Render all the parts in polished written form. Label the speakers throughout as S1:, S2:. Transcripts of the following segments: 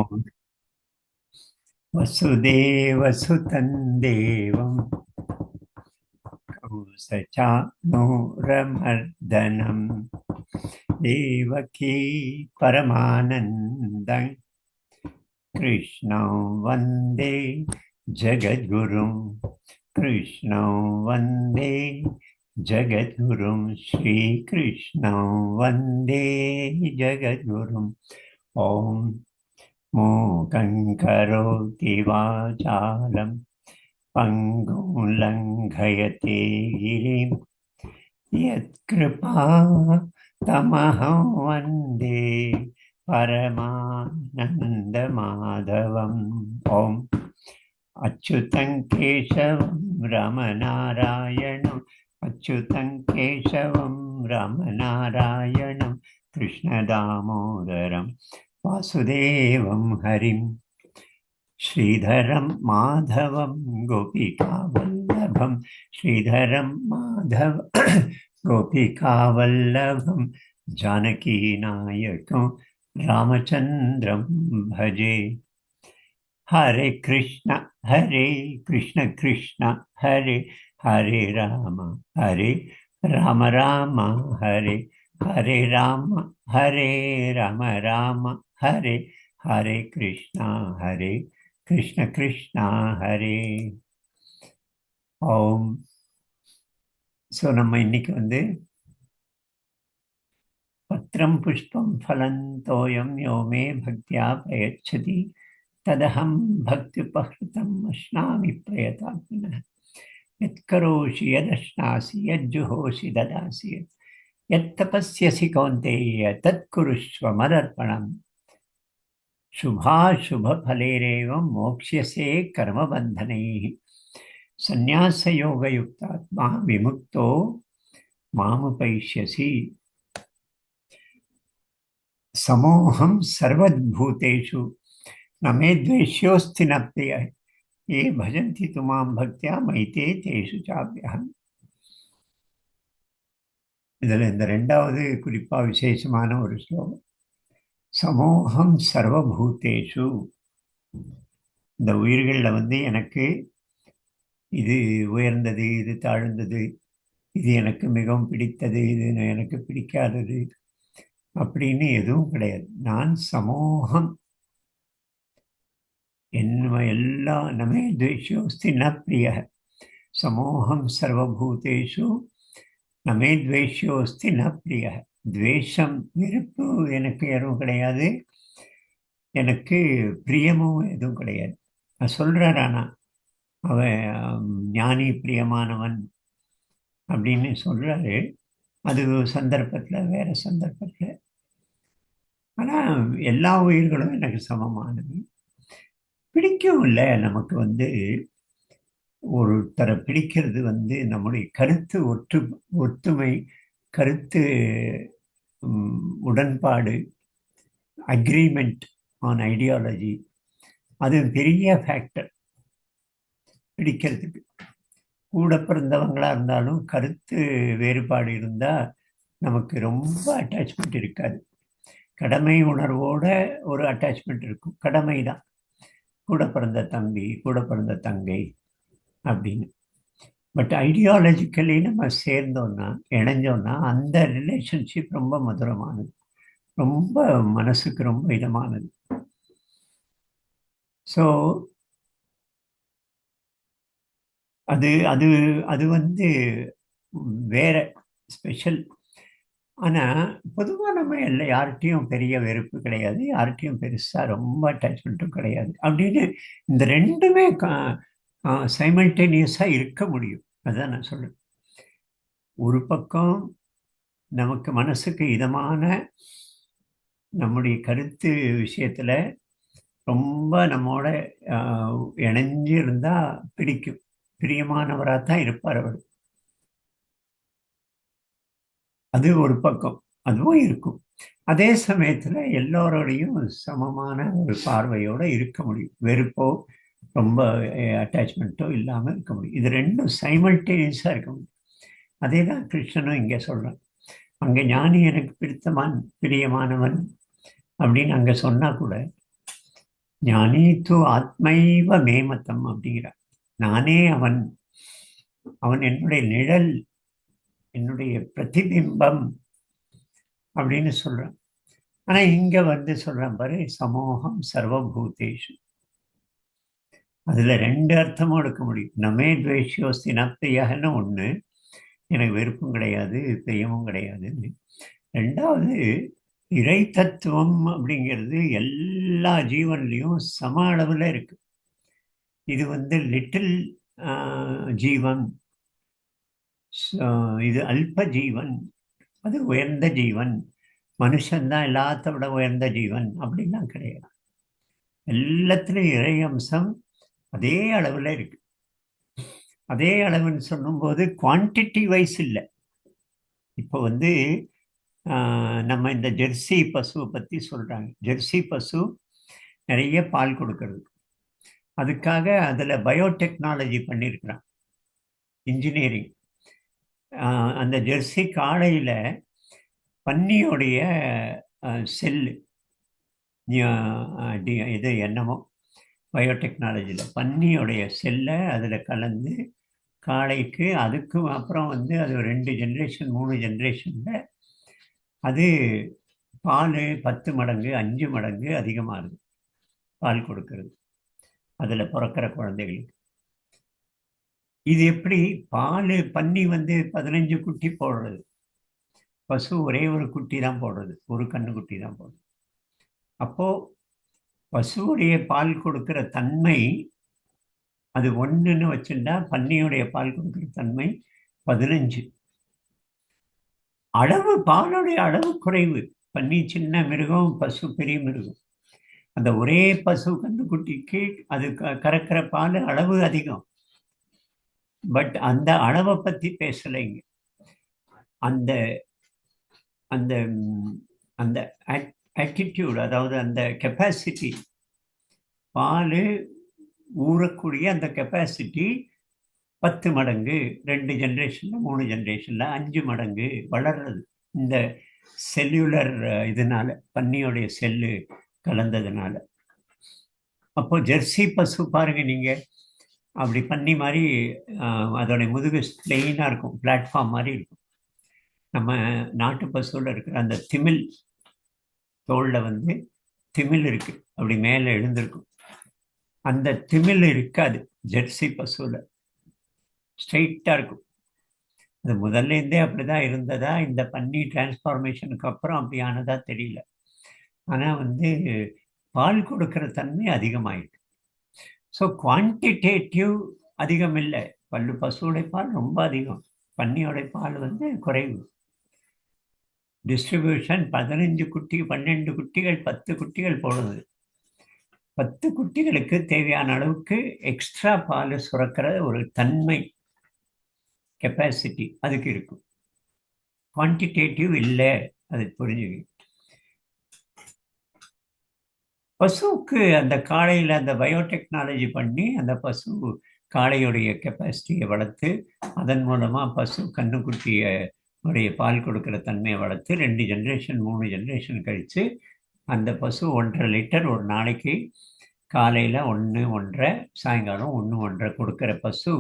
S1: ஓம் வசுதேவசுதன் தேவம் கௌசச்சானூரமர்தனம் தேவகீ பரமானந்தம் கிருஷ்ணம் வந்தே ஜகத்குரும் கிருஷ்ணம் வந்தே ஜகத்குரும் ஸ்ரீகிருஷ்ணம் வந்தே ஜகத்குரும். ஓம் மூகங் கரோதி வாசாலம் பங்கும் லங்கயதே கிரிம் யத்கிருபா தமஹம் வந்தே பரமானந்த மாதவம். ஓம் அச்சுதங் கேசவம் ரமநாராயணம் அச்சுதங் கேசவம் ரமநாராயணம் கிருஷ்ணதாமோதரம் வாசுதேவம் ஹரிம் ஸ்ரீதரம் மாதவம் கோபிகாவல்லபம் ஸ்ரீதரம் மாதவ கோபிகாவல்லபம் ஜானகீநாயகம் ராமச்சந்திரம் பஜே. ஹரே கிருஷ்ண கிருஷ்ண ஹரே ஹரே ராம ராம ராம ஹரே ஹரே ராம ராம ஹரே ஹரே கிருஷ்ணா கிருஷ்ண ஹரே. ஓம். ஸோ நம்ம இன்னைக்கு பத்ரம் புஷ்பம் ஃபலம் தோயம் யோமே பக்தியா பிரயச்சதி ததஹம் பக்தியுபஹ்ருதம் அஸ்னாமி பிரயதாத்மனः யத்கரோஷி யதஷ்னாசி யஜ்ஜுஹோஷி ததாசி யத்தபஸ்யசி கௌந்தேய தத்குருஷ்வ மதர்ப்பணம் शुभाशुभफलेरेवं मोक्ष्यसे कर्मबन्धनैः संन्यासयोगयुक्तात्मा विमुक्तो मामुपैष्यसि. समोहं सर्वभूतेषु न मे द्वेष्योऽस्ति न प्रियः ये भजन्ति तु मां भक्त्या मयि तेषु चाप्यहम्. இதில் இந்த ரெண்டாவது குறிப்பாக விசேஷமான ஒரு ஸ்லோகம். சமோகம் சர்வபூதேஷு, இந்த உயிர்களில் எனக்கு இது உயர்ந்தது, இது தாழ்ந்தது, இது எனக்கு மிகவும் பிடித்தது, இது எனக்கு பிடிக்காதது அப்படின்னு எதுவும் கிடையாது. நான் சமோகம், எல்லா நமே துவேஷோஸ்தி ந பிரிய. சமோகம் சர்வபூதேஷு நமே துவேஷோஸ்தி ந பிரிய. துவேஷம், வெறுப்பு எனக்கு எதுவும் கிடையாது, எனக்கு பிரியமும் எதுவும் கிடையாது. நான் சொல்கிறார், ஆனால் அவன் ஞானி பிரியமானவன் அப்படின்னு சொல்கிறாரு. அது சந்தர்ப்பத்தில், வேறு சந்தர்ப்பத்தில். ஆனால் எல்லா உயிர்களும் எனக்கு சமமானது. பிடிக்கும் இல்லை நமக்கு ஒருத்தரை பிடிக்கிறது நம்முடைய கருத்து ஒற்றுமை, கருத்து உடன்பாடு, அக்ரிமெண்ட் ஆன் ஐடியாலஜி, அது பெரிய ஃபேக்டர் பிடிக்கிறதுக்கு. கூட பிறந்தவங்களாக இருந்தாலும் கருத்து வேறுபாடு இருந்தால் நமக்கு ரொம்ப அட்டாச்மெண்ட் இருக்காது. கடமை உணர்வோட ஒரு அட்டாச்மெண்ட் இருக்கும். கடமை தான், கூட பிறந்த தம்பி, கூட பிறந்த தங்கை அப்படின்னு. பட் ஐடியாலஜிக்கலி நம்ம சேர்ந்தோன்னா, இணைஞ்சோன்னா அந்த ரிலேஷன்ஷிப் ரொம்ப மதுரமானது, ரொம்ப மனசுக்கு ரொம்ப இதமானது. ஸோ அது அது அது வேற ஸ்பெஷல். ஆனால் பொதுவாக நம்ம யார்கிட்டையும் பெரிய வெறுப்பு கிடையாது, யார்கிட்டையும் பெருசாக ரொம்ப அட்டாச்மெண்ட்டும் கிடையாது. அப்படின்னு இந்த ரெண்டுமே சைமல்டேனியஸாக இருக்க முடியும். அதுதான் நான் சொல்றேன். ஒரு பக்கம் நமக்கு மனசுக்கு இதமான நம்முடைய கருத்து விஷயத்தில் ரொம்ப நம்மோட இணைஞ்சு இருந்தால் பிடிக்கும், பிரியமானவராக தான் இருப்பார் அவர். அது ஒரு பக்கம், அதுவும் இருக்கும். அதே சமயத்தில் எல்லோரோடையும் சமமான ஒரு பார்வையோடு இருக்க முடியும். வெறுப்போ ரொம்ப அட்டாச்மெண்ட்டோ இல்லாமல் இருக்க முடியும். இது ரெண்டும் சைமல்டேனியஸாக இருக்க முடியும். அதே தான் கிருஷ்ணனும் இங்கே சொல்கிறான். அங்கே ஞானி எனக்கு பிரியமானவன் அப்படின்னு அங்கே சொன்னால் கூட ஞானி து ஆத்மைவ மேமத்தம் அப்படிங்கிறார். நானே அவன், அவன் என்னுடைய நிழல், என்னுடைய பிரதிபிம்பம் அப்படின்னு சொல்றான். ஆனா இங்க வந்து சொல்றான் பாரு, சமோகம் சர்வபூதேஷு. அதுல ரெண்டு அர்த்தமும் எடுக்க முடியும். நமே துவேஷோஸ்தி நப்தியகன்னு ஒண்ணு, எனக்கு வெறுப்பும் கிடையாது பிரியமும் கிடையாதுன்னு. ரெண்டாவது, இறை தத்துவம் அப்படிங்கிறது எல்லா ஜீவன்லையும் சம அளவுல இருக்கு. இது வந்து லிட்டில் ஜீவன், இது அல்ப ஜீவன், அது உயர்ந்த ஜீவன், மனுஷன்தான் எல்லாத்த விட உயர்ந்த ஜீவன் அப்படின்லாம் கிடையாது. எல்லாத்துலயும் இறை அம்சம் அதே அளவுல இருக்கு. அதே அளவுன்னு சொல்லும்போது குவான்டிட்டி வைஸ் இல்லை. இப்போ வந்து நம்ம இந்த ஜெர்சி பசுவை பற்றி சொல்கிறாங்க. ஜெர்சி பசு நிறைய பால் கொடுக்கறது. அதுக்காக அதில் பயோடெக்னாலஜி பண்ணியிருக்கிறான், இன்ஜினியரிங். அந்த ஜெர்சி காளையில் பன்னியோடைய செல்லு, இது என்னமோ பயோடெக்னாலஜியில் பன்னியோடைய செல்லை அதில் கலந்து காளைக்கு, அதுக்கும் அப்புறம் வந்து அது 2 ஜென்ரேஷன் 3 ஜென்ரேஷனில் அது பால் 10 மடங்கு 5 மடங்கு அதிகமாகுது பால் கொடுக்கறது அதில் பிறக்கிற குழந்தைகளுக்கு. இது எப்படி? பால் பன்னி வந்து 15 குட்டி போடுறது, பசு ஒரே ஒரு குட்டி தான் போடுறது, ஒரு கண்ணு குட்டி தான் போடுறது. அப்போ பசுவுடைய பால் கொடுக்கிற தன்மை அது 1ன்னு வச்சுட்டா, பன்னியுடைய பால் கொடுக்கிற தன்மை 15. அளவு, பாலுடைய அளவு குறைவு. பன்னி சின்ன மிருகம், பசு பெரிய மிருகம். அந்த ஒரே பசு கன்றுக்குட்டிக்கு அது கறக்கிற பால் அளவு அதிகம். பட் அந்த அளவை பத்தி பேசலைங்க. அந்த அந்த அந்த ஆட்டிடியூட், அதாவது அந்த கெப்பாசிட்டி, பால் ஊறக்கூடிய அந்த கெப்பாசிட்டி 10 மடங்கு, 2 ஜென்ரேஷன்ல 3 ஜென்ரேஷன்ல 5 மடங்கு வளர்றது. இந்த செல்லுலர் இதனால, பன்னியோடைய செல்லு கலந்ததுனால. அப்போ ஜெர்சி பசு பாருங்க நீங்க, அப்படி பன்னி மாதிரி அதோடைய முதுகு பிளெயினாக இருக்கும், பிளாட்ஃபார்ம் மாதிரி இருக்கும். நம்ம நாட்டு பசுவில் இருக்கிற அந்த திமில், தோளில் வந்து திமில் இருக்கு, அப்படி மேலே எழுந்திருக்கும். அந்த திமில் இருக்காது ஜெர்சி பசுவில், ஸ்ட்ரெயிட்டாக இருக்கும். அது முதல்ல இருந்தே அப்படிதான் இருந்ததா, இந்த பன்னி டிரான்ஸ்ஃபார்மேஷனுக்கு அப்புறம் அப்படி ஆனதா தெரியல. ஆனால் வந்து பால் கொடுக்கிற தன்மை அதிகமாயிருக்கு. ஸோ குவான்டிடேட்டிவ் அதிகம் இல்லை. பசுவோடைய பால் ரொம்ப அதிகம், பன்னியோடைய பால் வந்து குறைவு. டிஸ்ட்ரிபியூஷன் 15 குட்டி, 12 குட்டிகள், 10 குட்டிகள் போடுது. 10 குட்டிகளுக்கு தேவையான அளவுக்கு எக்ஸ்ட்ரா பால் சுரக்கிற ஒரு தன்மை, கெப்பாசிட்டி அதுக்கு இருக்கும். குவான்டிடேட்டிவ் இல்லை, அது புரிஞ்சுக்க. பசுவுக்கு அந்த காளையில் அந்த பயோடெக்னாலஜி பண்ணி அந்த பசு காளையுடைய கெப்பாசிட்டியை வளர்த்து, அதன் மூலமாக பசு கண்ணுக்குட்டியை உடைய பால் கொடுக்குற தன்மையை வளர்த்து 2 ஜென்ரேஷன் 3 ஜென்ரேஷன் கழித்து அந்த பசு 1.5 லிட்டர் ஒரு நாளைக்கு, காலையில் 1 1.5, சாயங்காலம் 1 1.5 கொடுக்குற பசு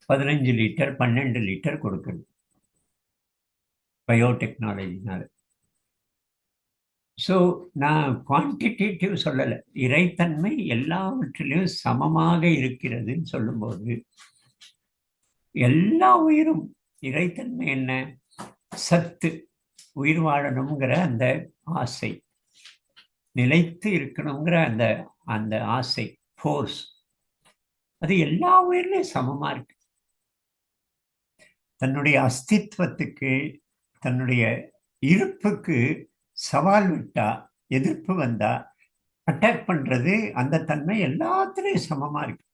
S1: 15 லிட்டர் 12 லிட்டர் கொடுக்குது பயோடெக்னாலஜினால. ஸோ நான் குவான்டிடேட்டிவ் சொல்லலை, இறைத்தன்மை எல்லாவற்றிலும் சமமாக இருக்கிறதுன்னு சொல்லும்போது, எல்லா உயிரும் இறைத்தன்மை என்ன? சத்து, உயிர் வாழணுங்கிற அந்த ஆசை, நிலைத்து இருக்கணுங்கிற அந்த அந்த ஆசை, ஃபோர்ஸ், அது எல்லா உயிரிலையும் சமமா இருக்கு. தன்னுடைய அஸ்தித்வத்துக்கு, தன்னுடைய இருப்புக்கு சவால் விட்டா, எதிர்ப்பு வந்தா அட்டாக் பண்றது, அந்த தன்மை எல்லாத்துலேயும் சமமா இருக்கு.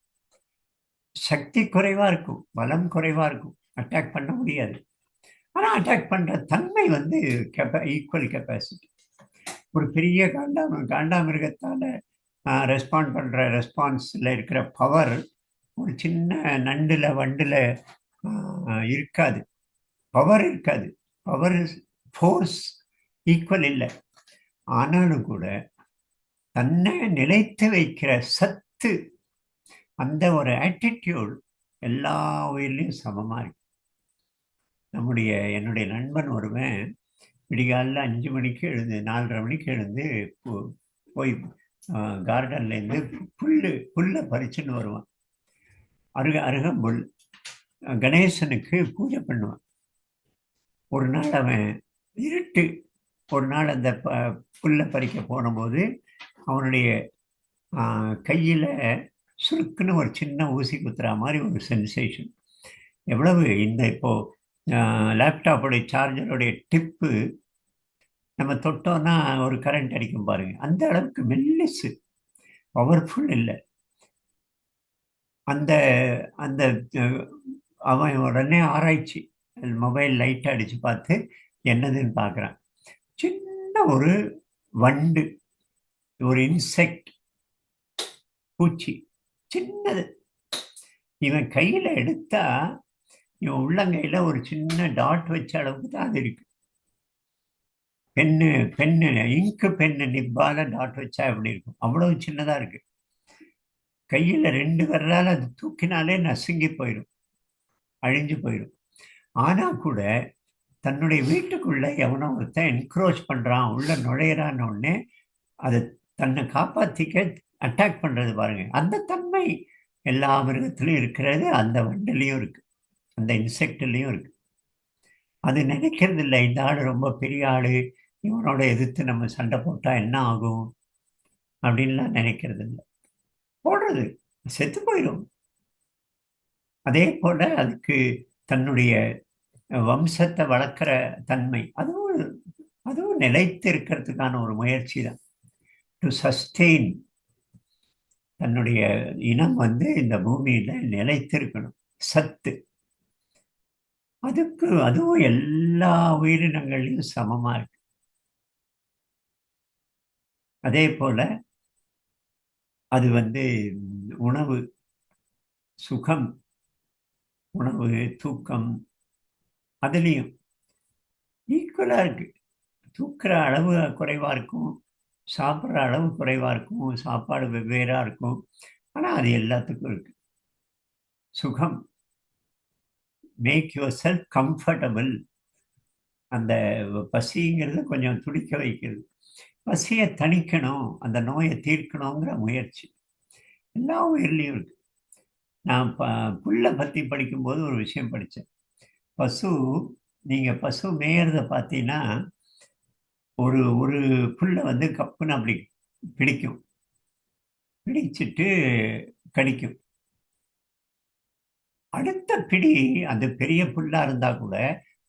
S1: சக்தி குறைவா இருக்கும், பலம் குறைவா இருக்கும், அட்டாக் பண்ண முடியாது. ஆனால் அட்டாக் பண்ற தன்மை வந்து ஈக்குவல் கெப்பாசிட்டி. ஒரு பெரிய காண்டாமிருகத்தால ரெஸ்பாண்ட் பண்ற ரெஸ்பான்ஸ்ல இருக்கிற பவர் ஒரு சின்ன நண்டுல வண்டுல இருக்காது. பவர் இருக்காது, பவர் ஃபோர்ஸ் ஈக்குவல் இல்லை. ஆனாலும் கூட தன்னை நிலைத்து வைக்கிற சத்து, அந்த ஒரு ஆட்டிடியூட் எல்லா உயிர்லையும் சமமா இருக்கு. என்னுடைய நண்பன் ஒருவன் விடிகாலில் 5 மணிக்கு எழுந்து 4:30 மணிக்கு எழுந்து போய் கார்டன்லேருந்து புல்லை பறிச்சுன்னு வருவான். அருகம்புல் கணேசனுக்கு பூஜை பண்ணுவான். ஒரு நாள் அவன் இருட்டு, ஒரு நாள் அந்த புல்லை பறிக்க போனபோது அவனுடைய கையில் சுருக்குன்னு ஒரு சின்ன ஊசி குத்துற மாதிரி ஒரு சென்சேஷன். எவ்வளவு இந்த இப்போ லேப்டாப்புடைய சார்ஜருடைய டிப்பு நம்ம தொட்டோன்னா ஒரு கரண்ட் அடிக்கும் பாருங்க, அந்த அளவுக்கு மெல்லிசு, பவர்ஃபுல் இல்லை. அந்த அந்த அவன் உடனே ஆராய்ச்சி மொபைல் லைட்டை அடித்து பார்த்து என்னதுன்னு பார்க்குறான். சின்ன ஒரு வண்டு, ஒரு இன்செக்ட், பூச்சி, சின்னது. இவன் கையில் எடுத்தா இவன் உள்ளங்கையில் ஒரு சின்ன டாட் வச்ச அளவுக்கு தான் அது இருக்கு. பெண்ணு இங்கு பெண்ணு நிப்பால டாட் வச்சா எப்படி இருக்கும், அவ்வளவு சின்னதா இருக்கு. கையில் 2 விரலால் அது தூக்கினாலே நசுங்கி போயிடும், அழிஞ்சு போயிடும். ஆனா கூட தன்னுடைய வீட்டுக்குள்ள எவனோ ஒருத்தன் என்க்ரோச் பண்றான், உள்ள நுழையிறான்னு உடனே அதை தன்னை காப்பாத்திக்க அட்டாக் பண்றது பாருங்க. அந்த தன்மை எல்லா மிருகத்திலையும் இருக்கிறது, அந்த வண்டுலையும் இருக்கு, அந்த இன்செக்ட்லையும் இருக்கு. அது நினைக்கிறது இல்லை இந்த ஆள் ரொம்ப பெரிய ஆளு, இவனோட எதிர்த்து நம்ம சண்டை போட்டா என்ன ஆகும் அப்படின்லாம் நினைக்கிறது இல்லை. போடுறது, செத்து போயிடும். அதே போல அதுக்கு தன்னுடைய வம்சத்தை வளர்க்கிற தன்மை, அதுவும் நிலைத்து இருக்கிறதுக்கான ஒரு முயற்சி தான். டு சஸ்டெயின், தன்னுடைய இனம் இந்த பூமியில நிலைத்திருக்கணும், சத்து. அதுவும் எல்லா உயிரினங்களையும் சமமா இருக்கு. அதே போல அது உணவு, சுகம், உணவு, தூக்கம், அதுலேயும் ஈக்குவலாக இருக்கு. தூக்குற அளவு குறைவாக இருக்கும், சாப்பிட்ற அளவு குறைவாக இருக்கும், சாப்பாடு வெவ்வேறாக இருக்கும், ஆனால் அது எல்லாத்துக்கும் இருக்கு. சுகம், மேக் யுவர் செல்ஃப் கம்ஃபர்டபுள். அந்த பசிங்கிறது கொஞ்சம் துடிக்க வைக்கிறது, பசியை தணிக்கணும், அந்த நோயை தீர்க்கணுங்கிற முயற்சி எல்லா உயிர்லையும் இருக்கு. நான் புல்லை பற்றி படிக்கும்போது ஒரு விஷயம் படித்தேன். பசு மேயறதை பார்த்தீங்கன்னா ஒரு ஒரு புல்லை கப்புன்னு அப்படி பிடிக்கும், பிடிச்சிட்டு கடிக்கும். அடுத்த பிடி அந்த பெரிய புல்லா இருந்தா கூட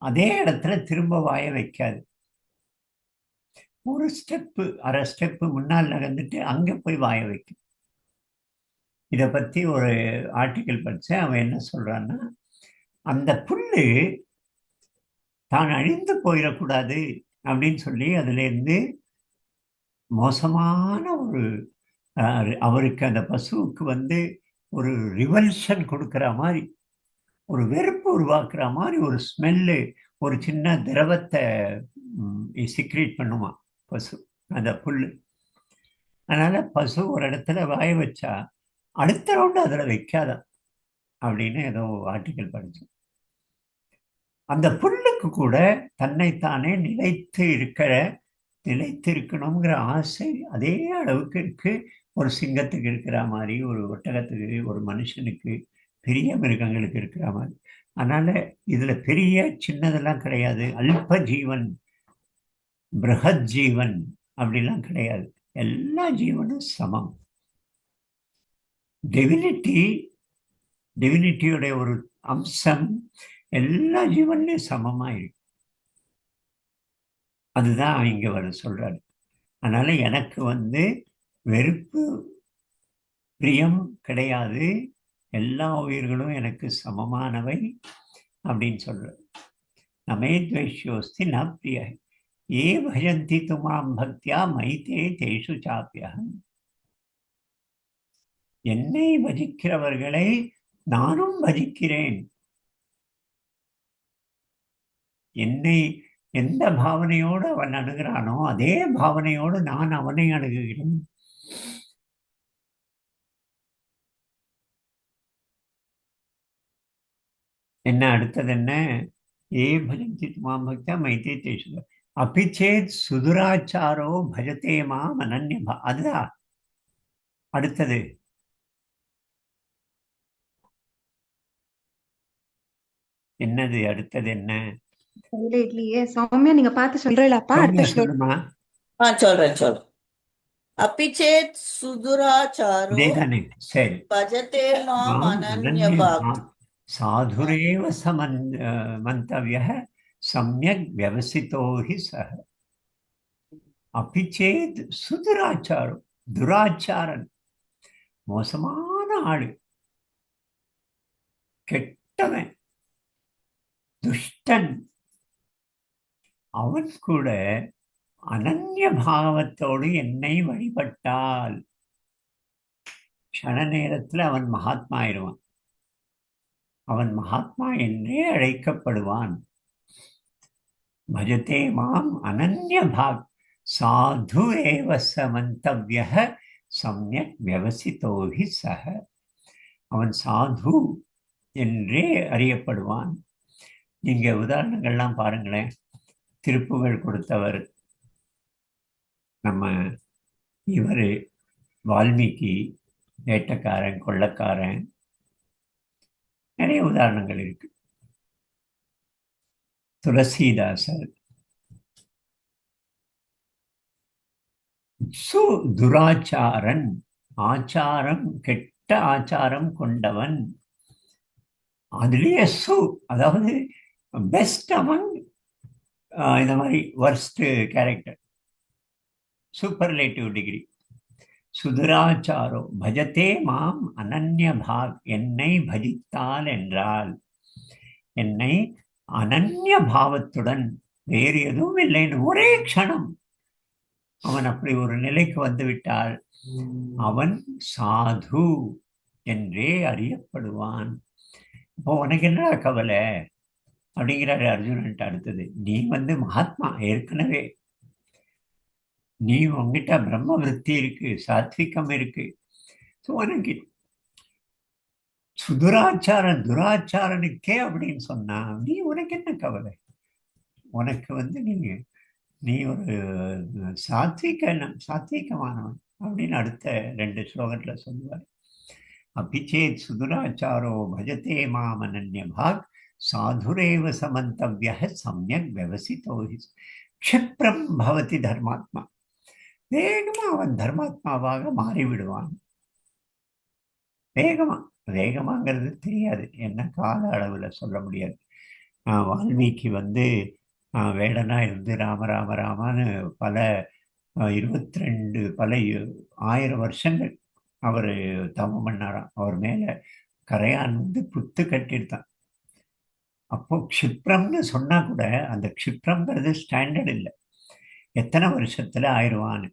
S1: அதே இடத்துல திரும்ப வாய வைக்காது. ஒரு ஸ்டெப்பு, அரை ஸ்டெப்பு முன்னால் நகர்ந்துட்டு அங்க போய் வாய வைக்கும். இதை பத்தி ஒரு ஆர்டிக்கல் படித்தேன். அவன் என்ன சொல்றான்னா, அந்த புல்லு தான் அழிந்து போயிடக்கூடாது அப்படின்னு சொல்லி அதுல இருந்து மோசமான ஒரு அவருக்கு, அந்த பசுவுக்கு ஒரு ரிவல்ஷன் கொடுக்கிற மாதிரி, ஒரு வெறுப்பு உருவாக்குற மாதிரி ஒரு ஸ்மெல்லு, ஒரு சின்ன திரவத்தை சிக்ரேட் பண்ணுமா பசு, அந்த புல்லு. அதனால பசு ஒரு இடத்துல வாய வச்சா அடுத்த ரவுண்டு அதில் வைக்காத அப்படின்னு ஏதோ ஆர்டிக்கல் படித்தோம். அந்த புல்லுக்கு கூட தன்னைத்தானே நிலைத்து இருக்கணுங்கிற ஆசை அதே அளவுக்கு இருக்கு. ஒரு சிங்கத்துக்கு இருக்கிற மாதிரி, ஒரு ஒட்டகத்துக்கு, ஒரு மனுஷனுக்கு, பெரிய மிருகங்களுக்கு இருக்கிற மாதிரி. அதனால இதுல பெரிய சின்னதெல்லாம் கிடையாது, அல்ப ஜீவன், பிரகத் ஜீவன் அப்படிலாம் கிடையாது. எல்லா ஜீவனும் சமம். டிவினிட்டியோடைய ஒரு அம்சம் எல்லா ஜீவன்லையும் சமமா இருக்கு. அதுதான் இங்க சொல்றாரு. அதனால எனக்கு வெறுப்பு, பிரியம் கிடையாது, எல்லா உயிர்களும் எனக்கு சமமானவை அப்படின்னு சொல்றாரு. நமே துவேஷ்யோஸ்தி ந பிரிய ஏ பஜந்தி துமாம் பக்தியா மைத்தே தேஷு சாப்பியம். என்னை பஜிக்கிறவர்களை நானும் பஜிக்கிறேன். என்னை எந்த பாவனையோடு அவன் அணுகிறானோ அதே பாவனையோடு நான் அவனை அணுகுகிறேன். என்ன அடுத்தது என்ன? ஏ பஜந்தி மாம் பக்தா மைத்தே தேஷு அபிச்சேத் சுதுராச்சாரோ பஜதே மாம் அனன்ய அதுதான் அடுத்தது. என்னது அடுத்தது என்ன?
S2: இல்ல இல்லையே சௌமியா, நீங்க பார்த்து சொல்றீங்களாப்பா
S1: சௌமியா
S2: அடுத்த ஸ்லோகம்?
S1: சொல்லுமா.
S3: சொல்றேன். அபிச்சேத் சுதுராச்சாரோ
S1: இதேதானே? சரி.
S3: பஜதே மாம்
S1: மாம்
S3: அனன்ய
S1: அனன்ய
S3: பாக்.
S1: சாதுரேவ மந்தவ்யः சம்யக் व्यवसितो हि सः. அபிச்சேத் சுதுராச்சாரம், துராச்சாரன், மோசமான ஆளு, கெட்டவன், துஷ்டன், அவன் கூட அனன்ய பாவத்தோடு என்னை வழிபட்டால் க்ஷண நேரத்தில் அவன் மகாத்மா ஆயிடுவான். அவன் மகாத்மா என்றே அழைக்கப்படுவான். பஜதே மாம் அனன்ய பாக் சாது ஏவ ச மந்தவ்யः சம்யக் व्यवसितो हि சஹ. அவன் சாது என்றே அறியப்படுவான். நீங்க உதாரணங்கள்லாம் பாருங்களேன். திருப்புகழ் கொடுத்தவர் நம்ம இவர் வால்மீகி, வேட்டக்காரன், கொள்ளக்காரன், நிறைய உதாரணங்கள் இருக்கு. துளசிதாசர் சு துராச்சாரன், ஆச்சாரம் கெட்ட ஆச்சாரம் கொண்டவன். அதுலயே சு அதாவது பெஸ்ட் அமங் இந்த மாதிரி வர்ஸ்ட் கேரக்டர், சூப்பர்லேட்டிவ் டிகிரி. சுதுராச்சாரோ பஜதே மாம் அனன்ய பாக், என்னை பஜித்தால் என்றால் என்னை அனன்ய பாவத்துடன் வேறு எதுவும் இல்லைன்னு ஒரே க்ஷணம் அவன் அப்படி ஒரு நிலைக்கு வந்துவிட்டால் அவன் சாது என்றே அறியப்படுவான். இப்போ உனக்கு என்ன கவலை அப்படிங்கிறாரு அர்ஜுனன்ட்டு. அடுத்தது, நீ மகாத்மா ஏற்கனவே, நீ உங்ககிட்ட பிரம்ம விருத்தி இருக்கு, சாத்விகம் இருக்கு. உனக்கு சுதுராச்சாரன் துராச்சாரனுக்கே அப்படின்னு சொன்னா நீ உனக்கு என்ன கவலை? உனக்கு நீ ஒரு சாத்விகமானவன் அப்படின்னு அடுத்த 2 ஸ்லோகத்துல சொல்லுவார். அபிச்சேத் சுதுராச்சாரோ பஜதே மாம் அனன்ய பாக் சாதுரேவ சமந்தவ்யः சம்யக் व्यवसितो हि. க்ஷிப்ரம் பவதி தர்மாத்மா, வேகமா அவன் தர்மாத்மாவாக மாறிவிடுவான். வேகமாங்கிறது தெரியாது, என்ன கால அளவுல சொல்ல முடியாது. வால்மீகி வேடனா இருந்து ராம ராம ராமான்னு பல 22 பல 1000 வருஷங்கள் அவர் தவம் பண்ணாராம். அவர் மேல கரையான் புத்து கட்டிருந்தான். அப்போ க்ஷிப்ரம்னு சொன்னா கூட அந்த க்ஷிப்ரம்ங்கிறது ஸ்டாண்டர்ட் இல்லை, எத்தனை வருஷத்துல ஆயிடுவான்னு.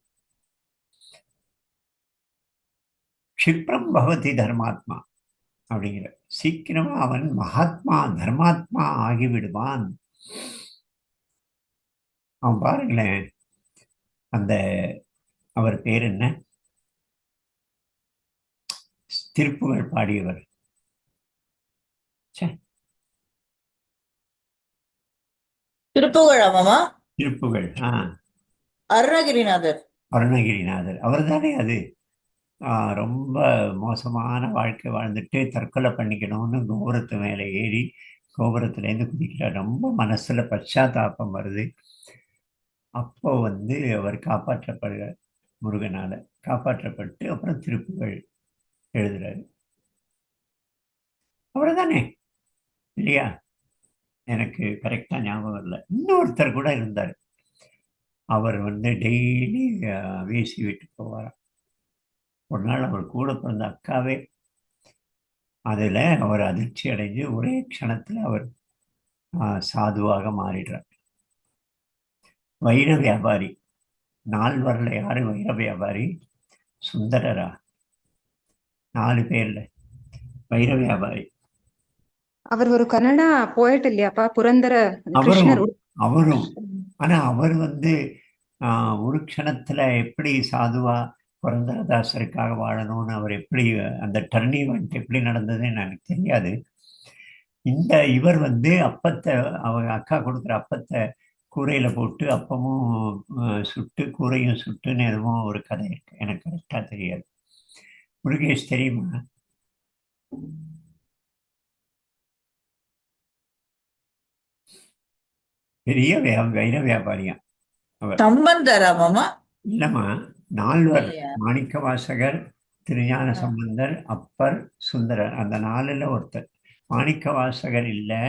S1: க்ஷிப்ரம் பவதி தர்மாத்மா அப்படிங்கிற, சீக்கிரமா அவன் மகாத்மா தர்மாத்மா ஆகிவிடுவான். அவன் பாருங்களேன், அந்த அவர் பேர் என்ன, திருப்புகழ் பாடியவர், திருப்புகழ்
S3: அருணகிரிநாதர்.
S1: அவர் தானே அது. ரொம்ப மோசமான வாழ்க்கை வாழ்ந்துட்டு தற்கொலை பண்ணிக்கணும்னு கோபுரத்து மேலே ஏறி கோபுரத்துலேருந்து குதிக்கிறார். ரொம்ப மனசுல பச்சாத்தாபம் வருது. அப்போ அவர் காப்பாற்றப்படுகிறார், முருகனால காப்பாற்றப்பட்டு அப்புறம் திருப்புகழ் எழுதுறாரு. அவர்தானே இல்லையா? எனக்கு கரெக்டா ஞாபகம் இல்லை. இன்னொருத்தர் கூட இருந்தார், அவர் டெய்லி வீசி விட்டு போவாராம். ஒரு நாள் அவர் கூட பிறந்த அக்காவே அதில் அவர் அதிர்ச்சி அடைஞ்சு ஒரே க்ஷணத்தில் அவர் சாதுவாக மாறிடுறார். வைர வியாபாரி, 4 யாரு வைர வியாபாரி? சுந்தரரா? 4 பேர்ல வைர வியாபாரி.
S2: அவர் ஒரு கன்னடா போயட் இல்லையாப்பா, புரந்தர
S1: அவரும். ஆனா அவர் ஒரு க்ஷணத்துல எப்படி சாதுவா புரந்தரதாசருக்காக வாழணும்னு அவர் எப்படி அந்த டர்னிங் வந்துட்டு எப்படி நடந்ததுன்னு எனக்கு தெரியாது. இவர் வந்து அப்பத்தை அவங்க அக்கா கொடுக்குற அப்பத்தை கூரையில் போட்டு அப்பமும் சுட்டு கூரையும் சுட்டுன்னு எதுவோ ஒரு கதை இருக்கு. எனக்கு கரெக்டாக தெரியாது. முருகேஷ் தெரியுமா? பெரிய வைர வியாபாரியா அவர்.
S3: சம்பந்தரா மாமா?
S1: இல்லம்மா, 4
S3: இல்லையா?
S1: மாணிக்க வாசகர், திருஞான சம்பந்தர், அப்பர், சுந்தரர், அந்த 4ல் ஒருத்தர். மாணிக்க வாசகர் இல்லை,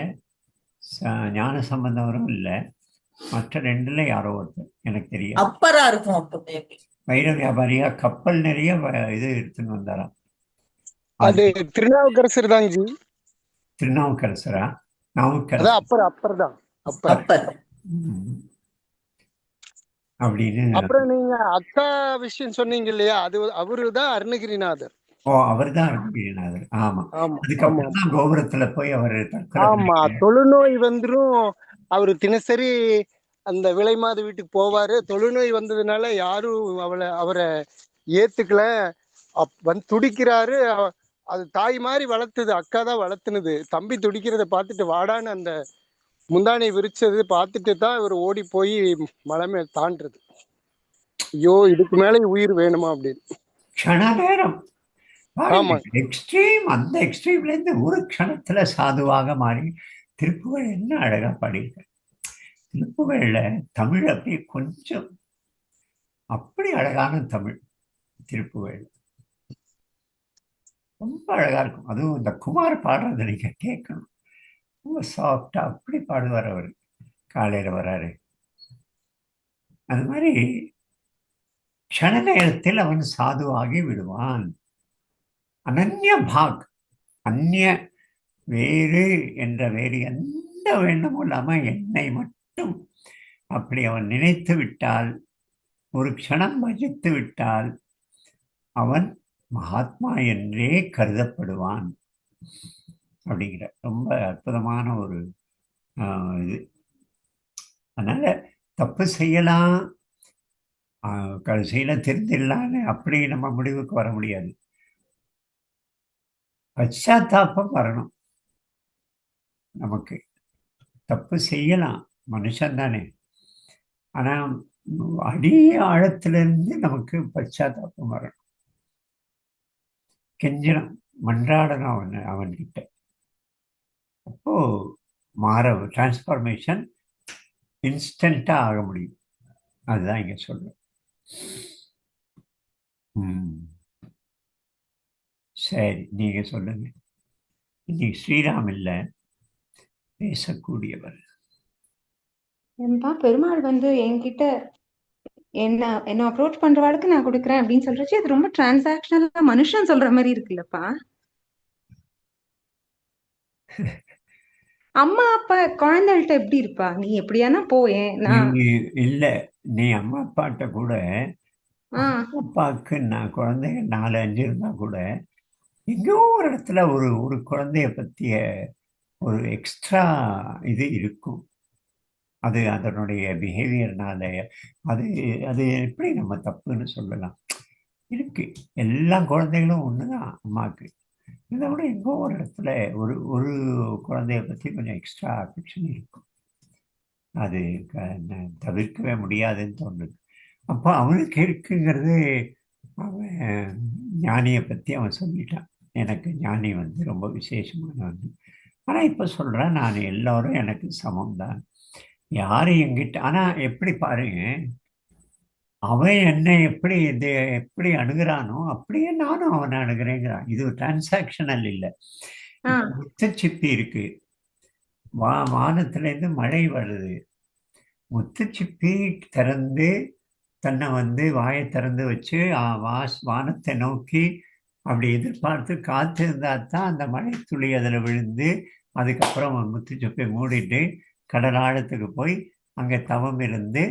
S1: ஞான சம்பந்தவரும் இல்லை, மற்ற 2ல் யாரோ ஒருத்தர், எனக்கு தெரியாது.
S3: அப்பரா இருக்கும் அப்ப மேபி.
S1: வைர வியாபாரியா கப்பல் நிறைய இது எடுத்துன்னு வந்தாராம்.
S4: அது திருநாவுக்கரசர் தான் ஜி.
S1: திருநாவுக்கரசரா?
S4: அதான்
S1: நாவுக்கரசர்
S4: அப்பர் தான்.
S3: அப்பர்.
S1: அப்படின்னு.
S4: அப்புறம் நீங்க அக்கா விஷயம் சொன்னீங்க இல்லையா, அது அவருதான் அருணகிரிநாதர்.
S1: ஓ, அவர் தான் அருணகிரிநாதர். ஆமா,
S4: ஆமா
S1: அதுக்கப்புறம் தான் கோபுரத்துல போய் அவர்
S4: ஆமா. தொழுநோய் வந்துரும், அவரு தினசரி அந்த விலைமாது வீட்டுக்கு போவாரு. தொழுநோய் வந்ததுனால யாரும் அவரை ஏத்துக்கல. வந்து துடிக்கிறாரு. அது தாய் மாதிரி வளர்த்தது, அக்கா தான் வளர்த்துனது. தம்பி துடிக்கிறத பார்த்துட்டு வாடான்னு அந்த முந்தானை விரிச்சது பார்த்துட்டு தான் இவர் ஓடி போய் மலை மேல தாண்டுறது. ஐயோ, இதுக்கு மேல உயிர் வேணுமா அப்படின்னு.
S1: க்ஷண நேரம்.
S4: ஆமா.
S1: எக்ஸ்ட்ரீம், அந்த எக்ஸ்ட்ரீம்ல இருந்து ஒரு க்ஷணத்துல சாதுவாக மாறி. திருப்புகழ் என்ன அழகா பாடியிருக்க. திருப்புகழ்ல தமிழ் அப்படியே கொஞ்சம் அப்படி அழகான தமிழ். திருப்புகழ் ரொம்ப அழகா இருக்கும். அதுவும் இந்த குமார் பாடுறதை நீங்க கேட்கணும். ரொம்ப சாஃப்டா அப்படி பாடுவார் அவர். காலையில வராரு, அது மாதிரி க்ஷண நேரத்தில் அவன் சாதுவாகி விடுவான். அனன்ய பாக், அந்நிய வேறு என்ற வேறு எந்த வேண்டுமும் இல்லாம என்னை மட்டும் அப்படி அவன் நினைத்து விட்டால், ஒரு க்ஷணம் பஜித்து விட்டால் அவன் மகாத்மா என்றே கருதப்படுவான் அப்படிங்கிற ரொம்ப அற்புதமான ஒரு இது. அதனால தப்பு செய்யலாம், கடைசியில திருந்திடலான்னு அப்படி நம்ம முடிவுக்கு வர முடியாது. பச்சாத்தாபம் வரணும். நமக்கு தப்பு செய்யலாம், மனுஷன் தானே. ஆனா அடி ஆழத்திலிருந்து நமக்கு பச்சாத்தாபம் வரணும். கெஞ்சணும், மன்றாடணும் அவன்கிட்ட. அப்போ மாற டிரான்ஸ்ஃபார்மேஷன் இன்ஸ்டண்டா ஆக முடியும். அதுதான் இங்க சொல்றேன். சரி, நீங்க சொல்லுங்க. இன்னைக்கு ஸ்ரீராம் இல்ல, பேசக்கூடியவர்.
S2: பெருமாள் வந்து என்கிட்ட என்ன அப்ரோச் பண்றவாளுக்கு நான் கொடுக்குறேன் அப்படின்னு சொல்றச்சு, அது ரொம்ப டிரான்சாக்ஷனலா மனுஷன் சொல்ற மாதிரி இருக்குல்லப்பா. அம்மா அப்பா குழந்தைகிட்ட எப்படி இருப்பா? நீ எப்படியானா போயேன் நான்
S1: இல்ல, நீ அம்மா அப்பாட்ட கூட, அப்பாவுக்கு நான் குழந்தைங்க 4-5 இருந்தா கூட எங்கோ ஒரு இடத்துல ஒரு குழந்தைய பத்திய ஒரு எக்ஸ்ட்ரா இது இருக்கும். அது அதனுடைய பிஹேவியர்னால அது அது எப்படி நம்ம தப்புன்னு சொல்லலாம்? இருக்கு. எல்லா குழந்தைகளும் ஒண்ணுதான் அம்மாவுக்கு. இதை விட எங்கோ ஒரு இடத்துல ஒரு குழந்தைய பத்தி கொஞ்சம் எக்ஸ்ட்ரா அஃபெக்ஷன் இருக்கும். அது தவிர்க்கவே முடியாதுன்னு தோணுது. அப்போ அவனுக்கு இருக்குங்கிறது, அவன் ஞானியை பத்தி அவன் சொல்லிட்டான். எனக்கு ஞானி வந்து ரொம்ப விசேஷமானவன். ஆனா இப்ப சொல்றேன், நான் எல்லாரும் எனக்கு சமம் தான். யாரும் எங்கிட்ட, ஆனா எப்படி பாருங்க, அவன் என்னை எப்படி அணுகிறானோ அப்படியே நானும் அவனை அணுகிறேங்கிறான். இது டிரான்சாக்ஷனல் இல்லை. முத்துச்சிப்பி இருக்கு, வானத்துல மழை வருது. முத்துச்சிப்பி திறந்து தன்னை வந்து வாயை திறந்து வச்சு வானத்தை நோக்கி அப்படி எதிர்பார்த்து காத்து இருந்தா தான் அந்த மழை துளி அதில் விழுந்து அதுக்கப்புறம் முத்துச்சிப்பை மூடிட்டு கடல் ஆழத்துக்கு போய் அங்கே தவம் இருந்து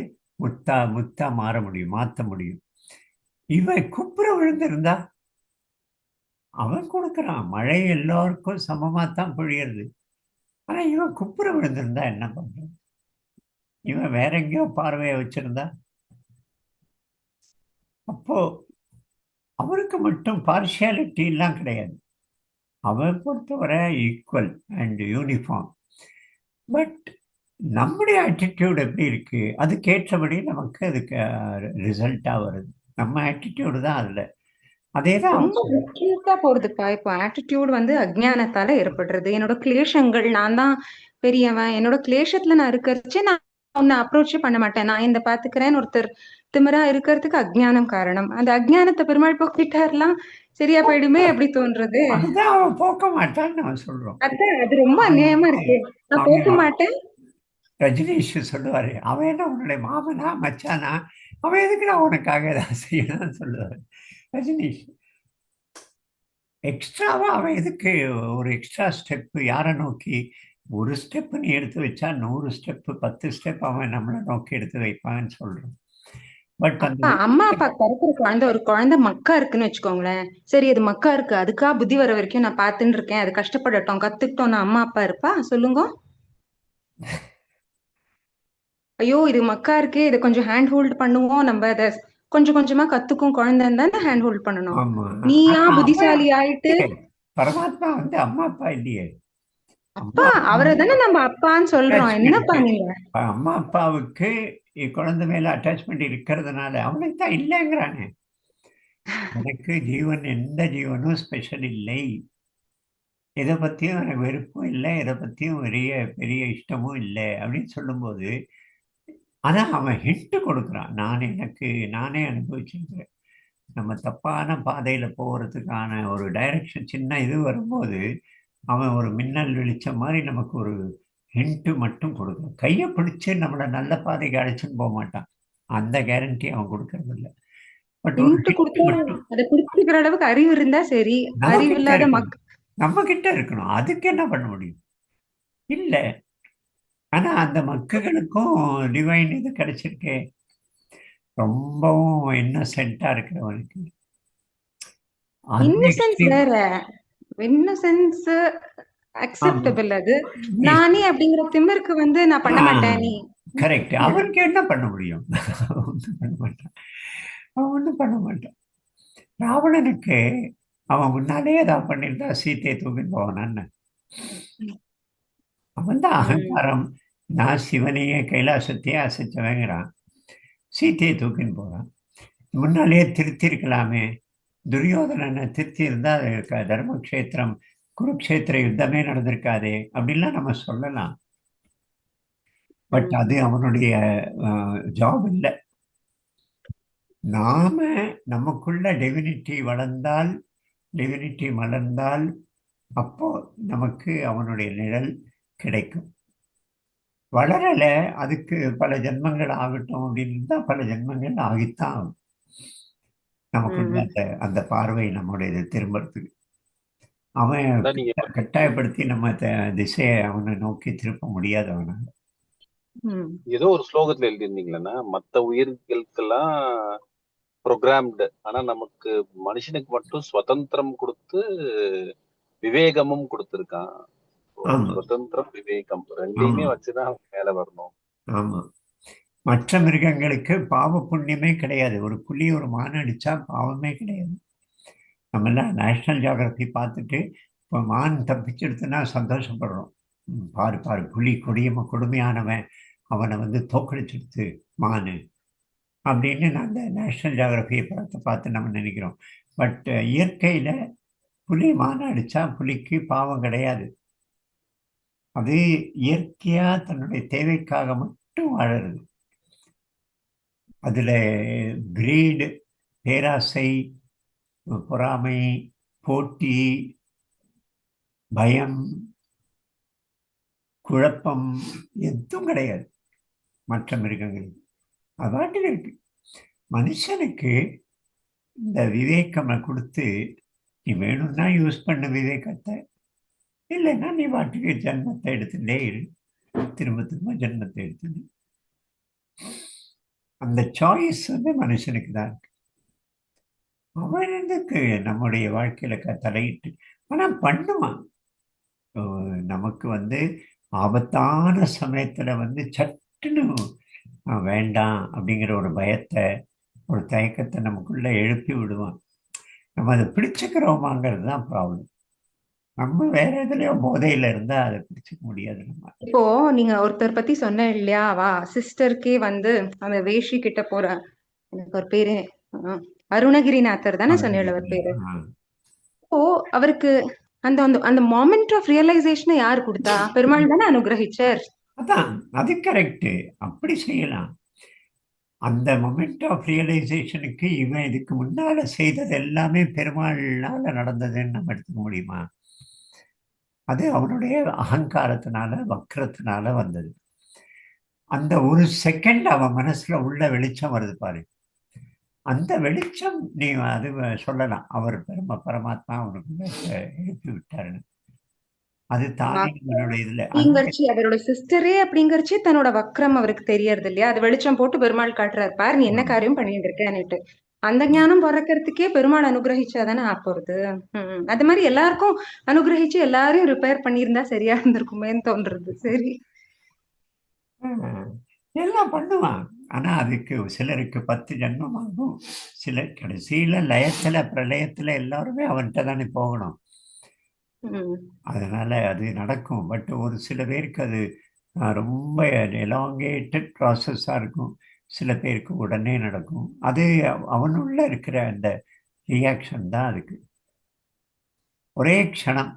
S1: முத்தா மாற்ற முடியும். இவன் குப்புற விழுந்திருந்தா அவன் கொடுக்குறான். மழை எல்லோருக்கும் சமமாத்தான் பொழியறது. ஆனா இவன் குப்புற விழுந்திருந்தா என்ன பண்றது? இவன் வேற எங்கேயோ பார்வையை வச்சிருந்தா, அப்போ அவருக்கு மட்டும் பார்ஷியாலிட்டி எல்லாம் கிடையாது. அவரை பொறுத்தவரை ஈக்குவல் அண்ட் யூனிஃபார்ம். பட் நம்முடைய ஆட்டிடியூட் எப்படி இருக்கு, அதுக்கேற்றபடி நமக்கு அதுக்கு ரிசல்ட்டாக வருது. நம்ம ஆட்டிடியூடு தான் அதில். அதே தான்
S2: ரொம்ப வித்தியாசமா போறதுப்பா. இப்போ ஆட்டிடியூட் வந்து அஜ்ஞானத்தால ஏற்படுறது. என்னோட கிளேஷங்கள், நான் தான் பெரியவன், என்னோட கிளேஷத்துல நான் இருக்கிறச்சே நான் உன்னை அப்ரோச்சே பண்ண மாட்டேன், நான் இந்த பாத்துக்கிறேன்னு ஒருத்தர் திமிரா இருக்கிறதுக்கு அஜ்ஞானம் காரணம். அந்த அஜ்ஞானத்தை பெருமாள் போக்கிட்டாருலாம் சரியா போயிடுமே அப்படி தோன்றது.
S1: அதுதான் அவன் போக்க மாட்டான்னு நம்ம சொல்றோம்.
S2: அதான் அது ரொம்ப அநியாயமா இருக்கு. நான் போக்க மாட்டேன்.
S1: ரஜினிஷ் சொல்லுவாரு, அவன் என்ன உன்னுடைய மாமனா மச்சானா, அவன் எதுக்கு நான் உனக்காக ஏதாவது செய்யணும்னு சொல்லுவாரு ரஜினிஷ். எக்ஸ்ட்ராவா அவன் எதுக்கு ஒரு எக்ஸ்ட்ரா ஸ்டெப் யாரை நோக்கி? ஒரு ஸ்டெப் நீ எடுத்து வச்சா 100 ஸ்டெப் 10 ஸ்டெப் அவன் நம்மளை நோக்கி எடுத்து வைப்பான்னு சொல்றோம். பட் அந்த
S2: அப்பா, அம்மா அப்பா பிறக்கிற குழந்தை, ஒரு குழந்தை மக்கா இருக்குன்னு வச்சுக்கோங்களேன். சரி, அது மக்கா இருக்கு, அதுக்கா புத்தி வர வரைக்கும் நான் பாத்துன்னு இருக்கேன், அது கஷ்டப்படட்டும், கத்துக்கிட்டோம்னா அம்மா அப்பா இருப்பா சொல்லுங்க? ஐயோ இது மக்கா இருக்கே, இதை கொஞ்சம் ஹேண்ட் ஹோல்ட் பண்ணுவோம், நம்ம அதை கொஞ்சம் கொஞ்சமா கத்துக்கும் குழந்தைன்னு தானே ஹேண்ட் ஹோல்ட் பண்ணணும்.
S1: ஆமா,
S2: நீயா
S1: ஆனா
S2: புத்திசாலி ஆயிட்டு
S1: பரமாத்மா வந்து அம்மா அப்பா இல்லையே.
S2: அப்பா அவரை தானே நம்ம அப்பான்னு சொல்றோம். என்னப்பா நீங்க?
S1: அம்மா அப்பாவுக்கு குழந்தை மேல அட்டாச்மெண்ட் இருக்கிறதுனால அவனுக்கு தான் இல்லைங்கிறானே. எனக்கு ஜீவன் எந்த ஜீவனும் ஸ்பெஷல் இல்லை, எதை பத்தியும் எனக்கு வெறுப்பும் இல்லை, எதை பத்தியும் பெரிய பெரிய இஷ்டமும் இல்லை அப்படின்னு சொல்லும்போது, ஆனா அவன் ஹிண்ட் கொடுக்குறான். நானே அனுபவிச்சிருக்கிறேன். நம்ம தப்பான பாதையில போகிறதுக்கான ஒரு டைரக்ஷன் சின்ன இது வரும்போது, அவன் ஒரு மின்னல் வெளிச்சம் மாதிரி நமக்கு ஒரு ஹிண்ட் மட்டும் கொடுக்குறான். கையை பிடிச்சு நம்மளை நல்ல பாதைக்கு அழைச்சின்னு போக மாட்டான். அந்த கேரண்டி அவன் கொடுக்கறது இல்லை. பட் ஒரு
S2: ஹிண்ட்
S1: ஹிண்ட்
S2: கொடுத்தா
S1: மட்டும்
S2: அதை புரிஞ்சுக்கிற அளவுக்கு அறிவு இருந்தா சரி.
S1: நம்ம
S2: அறிவு
S1: கிட்ட
S2: இல்லாத
S1: இருக்கணும். நம்ம கிட்ட இருக்கணும். அதுக்கு என்ன பண்ண முடியும்? இல்லை. ஆனா அந்த மக்குகளுக்கும் டிவைன் இது கிடைச்சிருக்கே. ரொம்பவும் இன்னசென்ட்டா இருக்கிறவனுக்கு அந்த
S2: இன்னசென்ஸ்
S1: எக்ஸ்ட்ரீம்.
S2: வேற, இன்னசென்ஸ் அக்செப்டபிள். அது நானே அப்படிங்கிற திமிருக்கு வந்து நான் பண்ண மாட்டேன் நீ.
S1: கரெக்ட். அவருக்கு என்ன பண்ண முடியும்? ஒன்றும் பண்ண மாட்டான். அவன் ஒன்றும் பண்ண மாட்டான். ராவணனுக்கு அவன் முன்னாலேயே ஏதாவது பண்ணியிருந்தா சீத்தையை தூக்கிட்டு போவானான்னு. அவன் தான் அகங்காரம், நான் சிவனையே கைலாசத்தையே அசைச்சவங்கிறான், சீத்தையை தூக்கின்னு போறான். முன்னாலேயே திருத்திருக்கலாமே. துரியோதனனை திருத்தி இருந்தா தர்மக்ஷேத்திரம் குருக்ஷேத்திர யுத்தமே நடந்திருக்காதே அப்படின்லாம் நம்ம சொல்லலாம். பட் அது அவனுடைய ஜாப் இல்லை. நாம நமக்குள்ள டிவினிட்டி வளர்ந்தால், டிவினிட்டி மலர்ந்தால், அப்போ நமக்கு அவனுடைய நிழல் கிடைக்கும். வளரல, அதுக்கு பல ஜென்மங்கள் ஆகட்டும் அப்படின்னு தான் பல ஜென்மங்கள் ஆகித்தான் ஆகும். நமக்குள்ள அந்த பார்வை நம்முடைய திரும்பறதுக்கு அவன் கட்டாயப்படுத்தி நம்ம திசையை அவனை நோக்கி திருப்ப முடியாது அவனால.
S5: ஏதோ ஒரு ஸ்லோகத்துல எழுதியிருந்தீங்களா, மத்த உயிர்களுக்கெல்லாம் ப்ரோக்ராம்டு, ஆனா நமக்கு மனுஷனுக்கு மட்டும் சுதந்திரம் கொடுத்து விவேகமும் கொடுத்திருக்கான். சுதந்திரம் விவேகம் ரெண்டையுமே வச்சுதான் மேல வரணும்.
S1: ஆமா. மற்ற மிருகங்களுக்கு பாவ புண்ணியமே கிடையாது. ஒரு புலி ஒரு மான் அடிச்சா பாவமே கிடையாது. நம்ம எல்லாம் நேஷனல் ஜியோகிராஃபி பார்த்துட்டு இப்போ மான் தப்பிச்செடுத்துனா சந்தோஷப்படுறோம். பாரு பாரு புலி கொடுமையானவன், அவனை வந்து தோக்கடிச்செடுத்து மானு அப்படின்னு நான் அந்த நேஷனல் ஜியோகிராஃபியை பார்த்து நம்ம நினைக்கிறோம். பட் இயற்கையில் புலி மானை அடித்தா புலிக்கு பாவம் கிடையாது. அது இயற்கையாக தன்னுடைய தேவைக்காக மட்டும் வாழறது. அதில் கிரீடு, பேராசை, பொறாமை, போட்டி, பயம், குழப்பம் எதுவும் கிடையாது மற்ற மிருகங்களுக்கு. அது பாட்டில் இருக்கு. மனுஷனுக்கு இந்த விவேகம் கொடுத்து, நீ வேணும்னா யூஸ் பண்ண விவேகத்தை, இல்லைன்னா நீ பாட்டுக்கு ஜென்மத்தை எடுத்துட்டே இரு, திரும்ப திரும்ப ஜென்மத்தை எடுத்துட்டு. அந்த சாய்ஸ் வந்து மனுஷனுக்கு தான் இருக்கு. அவனுக்கு நம்முடைய வாழ்க்கையில தலையிட்டு ஆனா பண்ணுவான். நமக்கு வந்து ஆபத்தான சமயத்துல வந்து சட்டுன்னு வேண்டாம் அப்படிங்கிற ஒரு பயத்தை, ஒரு தயக்கத்தை நமக்குள்ள எழுப்பி விடுவான். நம்ம அதை பிடிச்சுக்கிறோமாங்கிறது தான் ப்ராப்ளம். நம்ம வேற எதுலயோ போதையில இருந்தா அதை பிடிச்சுக்க முடியாது நம்ம.
S2: இப்போ நீங்க ஒருத்தர் பத்தி சொன்ன இல்லையா, வா சிஸ்டருக்கே வந்து அந்த வேஷி கிட்ட போற, எனக்கு ஒரு பேரு அருணகிரிநாதர் தானே சொன்னேன் அவர் பேரு. இப்போ அவருக்கு அந்த அந்த அந்த மொமெண்ட் ஆஃப் ரியலைசேஷனை யார் கொடுத்தா? பெருமாள் தானே அனுகிரகிச்சார்.
S1: அதான் அது கரெக்டு, அப்படி செய்யலாம். அந்த மொமெண்ட் ஆஃப் ரியலைசேஷனுக்கு இவன் இதுக்கு முன்னால செய்தது எல்லாமே பெருமாள்னால நடந்ததுன்னு நம்ம எடுத்துக்க முடியுமா? அது அவனுடைய அகங்காரத்தினால வக்கரத்தினால வந்தது. அந்த ஒரு செகண்ட் அவன் மனசுல உள்ள வெளிச்சம் வருது பாரு, அந்த வெளிச்சம் நீ அது சொல்லலாம் அவர் பரமாத்மா அவனுக்குள்ள எழுப்பி விட்டாருன்னு. அது தானே நம்மளுடைய இதுல
S2: அப்படிங்கறச்சு அவரோட சிஸ்டரே அப்படிங்கறச்சு தன்னோட வக்ரம் அவருக்கு தெரியறது இல்லையா? அது வெளிச்சம் போட்டு பெருமாள் காட்டுறாரு, பாரு நீ என்ன காரியம் பண்ணிட்டு இருக்கேன்னுட்டு. அந்த ஞானம் பிறக்கிறதுக்கே பெருமாள் அனுகிரகிச்சாதானே ஆப்போறது. அது மாதிரி எல்லாருக்கும் அனுகிரகிச்சு எல்லாரையும் ரிப்பேர் பண்ணியிருந்தா சரியா இருந்திருக்குமேன்னு தோன்றது. சரி,
S1: எல்லாம் பண்ணுவான். ஆனா அதுக்கு சிலருக்கு 10 ஜென்மம் ஆகும். சிலர் கடைசியில லயத்துல பிரளயத்துல எல்லாருமே அவன்கிட்ட தானே போகணும். அதனால அது நடக்கும். பட் ஒரு சில பேருக்கு அது ரொம்ப எலாங்கேட்டட் ப்ராசஸாக இருக்கும். சில பேருக்கு உடனே நடக்கும். அது அவனுள்ள இருக்கிற அந்த ரியாக்ஷன் தான் அதுக்கு. ஒரே க்ஷணம்.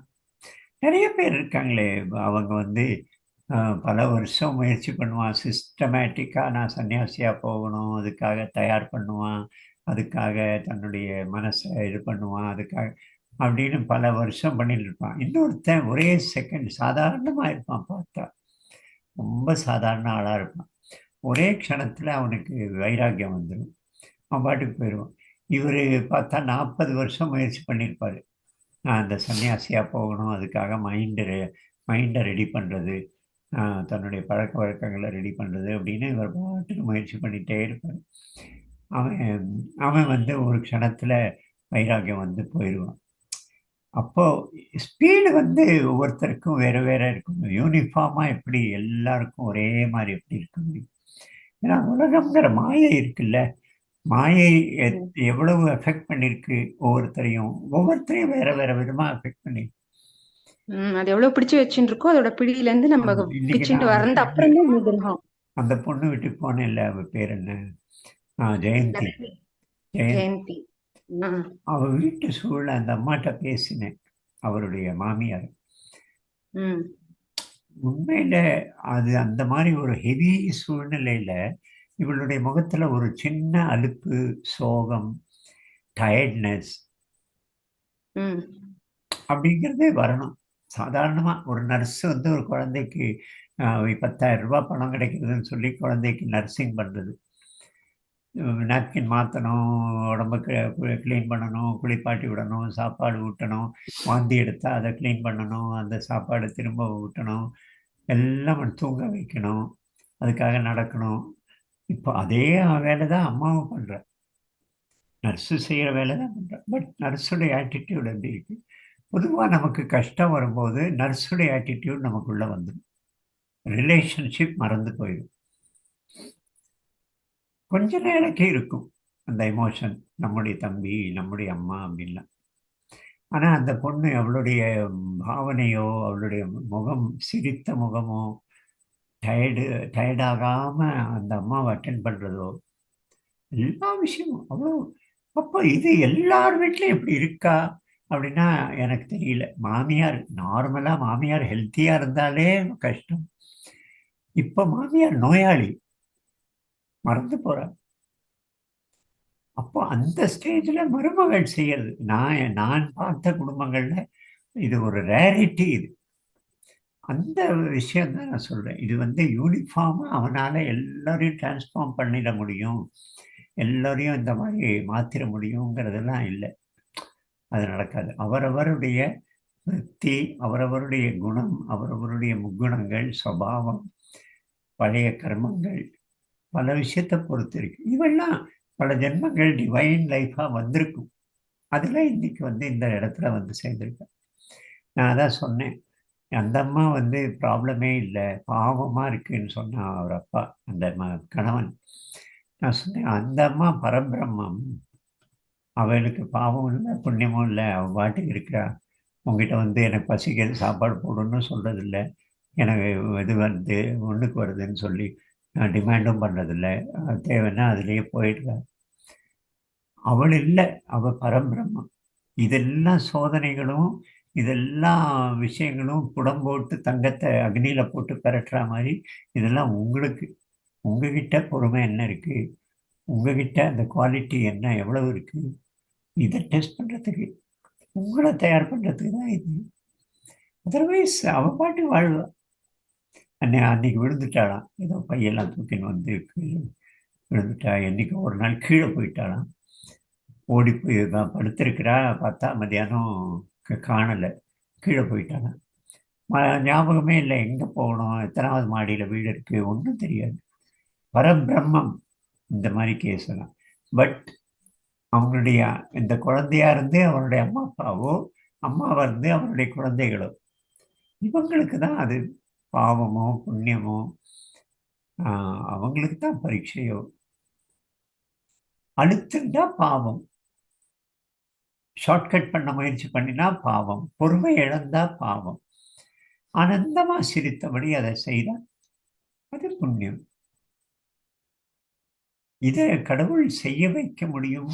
S1: நிறைய பேர் இருக்காங்களே, அவங்க வந்து பல வருஷம் முயற்சி பண்ணுவான். சிஸ்டமேட்டிக்காக நான் சன்னியாசியாக போகணும், அதுக்காக தயார் பண்ணுவான், அதுக்காக தன்னுடைய மனசை இது பண்ணுவான், அதுக்காக அப்படின்னு பல வருஷம் பண்ணிட்டு இருப்பான். இன்னொருத்தன் ஒரே செகண்ட் சாதாரணமாக இருப்பான், பார்த்தா ரொம்ப சாதாரண ஆளாக இருப்பான். ஒரே க்ஷணத்தில் அவனுக்கு வைராக்கியம் வந்துடும், அவன் பாட்டுக்கு போயிடுவான். இவர் பார்த்தா 40 வருஷம் முயற்சி பண்ணியிருப்பார். நான் அந்த சன்னியாசியாக போகணும், அதுக்காக மைண்டை ரெடி பண்ணுறது, தன்னுடைய பழக்க வழக்கங்களை ரெடி பண்ணுறது அப்படின்னு இவர் பாட்டுக்கு முயற்சி பண்ணிகிட்டே இருப்பார். அவன் அவன் வந்து ஒரு க்ஷணத்தில் வைராக்கியம் வந்து போயிடுவான். அப்போது ஸ்பீடு வந்து ஒவ்வொருத்தருக்கும் வேறு வேறு இருக்கும். யூனிஃபார்மாக எப்படி எல்லாருக்கும் ஒரே மாதிரி எப்படி இருக்க முடியும்? ஏன்னா உலகம்ங்கிற மாயை இருக்குல்ல, மாயை எவ்வளவு எஃபெக்ட் பண்ணிருக்கு ஒவ்வொருத்தரையும் வேற வேற விதமாக எஃபெக்ட் பண்ணிருக்கு.
S2: அது எவ்வளவு பிடிச்சு வச்சுட்டு இருக்கோ அதோட பிடியில இருந்து நம்ம பிச்சுட்டு வரது அப்புறம் தான்.
S1: அந்த பொண்ணு விட்டு போனேன் இல்ல, அவ பேர் என்ன, ஜெயந்தி. ஜெயந்தி அவ வீட்டு சூழல அந்த அம்மாட்ட பேசினேன், அவருடைய மாமியார். உண்மையில அது அந்த மாதிரி ஒரு ஹெவி சூழ்நிலையில இவளுடைய முகத்துல ஒரு சின்ன அலுப்பு, சோகம், டயர்ட்னஸ் அப்படிங்கிறதே வரணும். சாதாரணமா ஒரு நர்ஸ் வந்து ஒரு குழந்தைக்கு 10,000 ரூபாய் பணம் கிடைக்கிறதுன்னு சொல்லி குழந்தைக்கு நர்சிங் பண்றது, நாப்கின் மாற்றணும், உடம்புக்கு க்ளீன் பண்ணணும், குளிப்பாட்டி விடணும், சாப்பாடு ஊட்டணும், வாந்தி எடுத்தால் அதை க்ளீன் பண்ணணும், அந்த சாப்பாடு திரும்ப ஊட்டணும், எல்லாம் தூங்க வைக்கணும், அதுக்காக நடக்கணும். இப்போ அதே வேலை தான் அம்மாவும் பண்ணுற, நர்ஸு செய்கிற வேலை தான் பண்ணுற. பட் நர்ஸுடைய ஆட்டிடியூட் எப்படி இருக்கு? பொதுவாக நமக்கு கஷ்டம் வரும்போது நர்ஸுடைய ஆட்டிடியூட் நமக்குள்ளே வந்துடும், ரிலேஷன்ஷிப் மறந்து போயிடும். கொஞ்ச நேரக்கே இருக்கும் அந்த எமோஷன், நம்முடைய தம்பி, நம்முடைய அம்மா அப்படின்லாம். ஆனால் அந்த பொண்ணு அவளுடைய பாவனையோ, அவளுடைய முகம், சிரித்த முகமோ, டயர்டாகாமல் அந்த அம்மாவை அட்டென்ட் பண்ணுறதோ, எல்லா விஷயமும் அவ்வளோ. அப்போ இது எல்லார் வீட்லையும் எப்படி இருக்கா அப்படின்னா எனக்கு தெரியல. மாமியார் நார்மலாக மாமியார் ஹெல்த்தியாக இருந்தாலே கஷ்டம். இப்போ மாமியார் நோயாளி, மறந்து போகிறார். அப்போ அந்த ஸ்டேஜில் மருமகள் செய்யறது, நான் பார்த்த குடும்பங்களில் இது ஒரு ரேரிட்டி. இது அந்த விஷயம் தான் நான் சொல்கிறேன். இது வந்து யூனிஃபார்மாக அவனால் எல்லாரையும் டிரான்ஸ்ஃபார்ம் பண்ணிட முடியும், எல்லோரையும் இந்த மாதிரி மாற்றிட முடியுங்கிறதெல்லாம் இல்லை, அது நடக்காது. அவரவருடைய பக்தி, அவரவருடைய குணம், அவரவருடைய முக்குணங்கள், சுபாவம், பழைய கர்மங்கள், பல விஷயத்தை பொறுத்து இருக்கு. இவெல்லாம் பல ஜென்மங்கள் டிவைன் லைஃபாக வந்திருக்கும், அதில் இன்னைக்கு வந்து இந்த இடத்துல வந்து சேர்ந்துருக்கேன். நான் அதான் சொன்னேன், அந்த அம்மா வந்து ப்ராப்ளமே இல்லை, பாவமாக இருக்குன்னு சொன்னான் அவர் அப்பா, அந்த கணவன். நான் சொன்னேன் அந்த அம்மா பரபிரம்மம், அவளுக்கு பாவம் இல்லை புண்ணியமும் இல்லை, அவள் பாட்டுக்கு இருக்கிறா. உங்ககிட்ட வந்து எனக்கு பசிக்கிறது சாப்பாடு போடணும்னு சொல்கிறதில்ல, எனக்கு இது வந்து ஒன்றுக்கு வருதுன்னு சொல்லி நான் டிமாண்டும் பண்ணுறதில்ல, தேவைன்னா அதுலேயே போயிடுறா. அவள் இல்லை, அவள் பரம்பிரம்மம். இதெல்லாம் சோதனைகளும் இதெல்லாம் விஷயங்களும் புடம் போட்டு தங்கத்தை அக்னியில் போட்டு பெரட்டுற மாதிரி இதெல்லாம் உங்களுக்கு. உங்ககிட்ட பொறுமை என்ன இருக்குது, உங்ககிட்ட அந்த குவாலிட்டி என்ன எவ்வளவு இருக்குது, இதை டெஸ்ட் பண்ணுறதுக்கு, உங்களை தயார் பண்ணுறதுக்கு தான் இது. அதர்வைஸ் அவள் பாட்டு வாழ்வா. அன்னைக்கு விழுந்துட்டாளாம், ஏதோ பையெல்லாம் தூக்கின்னு வந்து விழுந்துட்டா. என்னைக்கு ஒரு நாள் கீழே போயிட்டாளாம். ஓடி போய் தான் படுத்திருக்கிறா, பார்த்தா மதியானம் காணலை, கீழே போயிட்டாளாம். ஞாபகமே இல்லை, எங்கே போகணும், எத்தனாவது மாடியில் வீடு இருக்குது, ஒன்றும் தெரியாது. பரபிரம்மம் இந்த மாதிரி கேஸ் எல்லாம். பட் அவங்களுடைய இந்த குழந்தையா இருந்து அவருடைய அம்மா அப்பாவோ, அம்மாவா இருந்து அவருடைய குழந்தைகளோ, இவங்களுக்கு தான் அது பாவமோ புண்ணியமோ, அவங்களுக்கு தான் பரீட்சையோ. அழுத்துண்டா பாவம், ஷார்ட்கட் பண்ண முயற்சி பண்ணினா பாவம், பொறுமை இழந்தா பாவம், ஆனந்தமா சிரித்தபடி அதை செய்தா அது புண்ணியம். இதை கடவுள் செய்ய வைக்க முடியும்.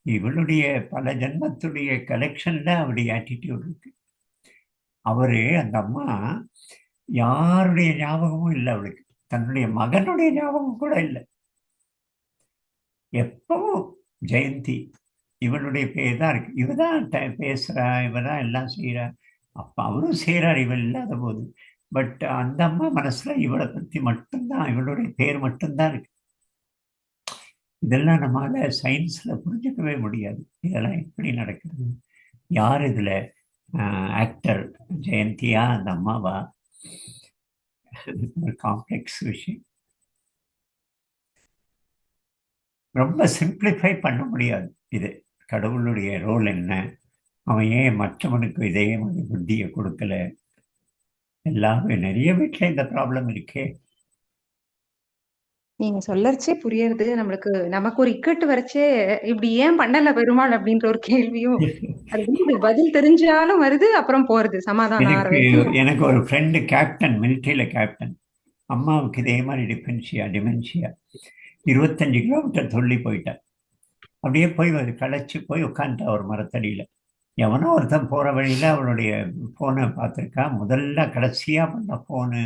S1: இவளுடைய பல ஜென்மத்துடைய கலெக்ஷன்ல அவருடைய ஆட்டிடியூட் இருக்கு. அவரு அந்த அம்மா யாருடைய ஞாபகமும் இல்லை அவளுக்கு, தன்னுடைய மகனுடைய ஞாபகம் கூட இல்லை. எப்பவும் ஜெயந்தி இவனுடைய பேர் தான் இருக்கு, இவதான் பேசுறா, இவதான் எல்லாம் செய்யறா. அப்ப அவரும் செய்யறார் இவள் இல்லாத போது. பட் அந்த அம்மா மனசுல இவளை பத்தி மட்டும்தான், இவளுடைய பேர் மட்டும்தான் இருக்கு. இதெல்லாம் நம்மளால சயின்ஸ்ல புரிஞ்சுக்கவே முடியாது. இதெல்லாம் எப்படி நடக்குது, யார் இதுல ஆக்டர், ஜெயந்தியா அந்த அம்மாவா, ஒரு காம்ப்ளெக்ஸ் விஷயம். ரொம்ப சிம்பிளிஃபை பண்ண முடியாது. இது கடவுளுடைய ரோல் என்ன, அவன் ஏன் மற்றவனுக்கு இதே மாதிரி புத்தியை கொடுக்கல, எல்லாமே நிறைய வீட்டில் இந்த ப்ராப்ளம் இருக்கே.
S2: நீங்க சொல்லறச்சே புரியறது நம்மளுக்கு. நமக்கு ஒரு இக்கட்டு வரைச்சே இப்படி ஏன் பண்ணல பெருமாள் அப்படின்ற ஒரு கேள்வியும் அது வந்து பதில் தெரிஞ்சாலும் வருது, அப்புறம் போறது சமாதானம் ஆற வரைக்கும்.
S1: எனக்கு ஒரு ஃப்ரெண்டு கேப்டன், மிலிட்ரியில் கேப்டன். அம்மாவுக்கு இதே மாதிரி டிமென்ஷியா 25 கிலோமீட்டர் சொல்லி போயிட்டேன். அப்படியே போய் களைச்சி போய் உட்காந்துட்டா ஒரு மரத்தடியில். எவனோ ஒருத்தன் போகிற வழியில் அவளுடைய ஃபோனை பார்த்துருக்கா. முதல்ல கடைசியாக பண்ண ஃபோனு,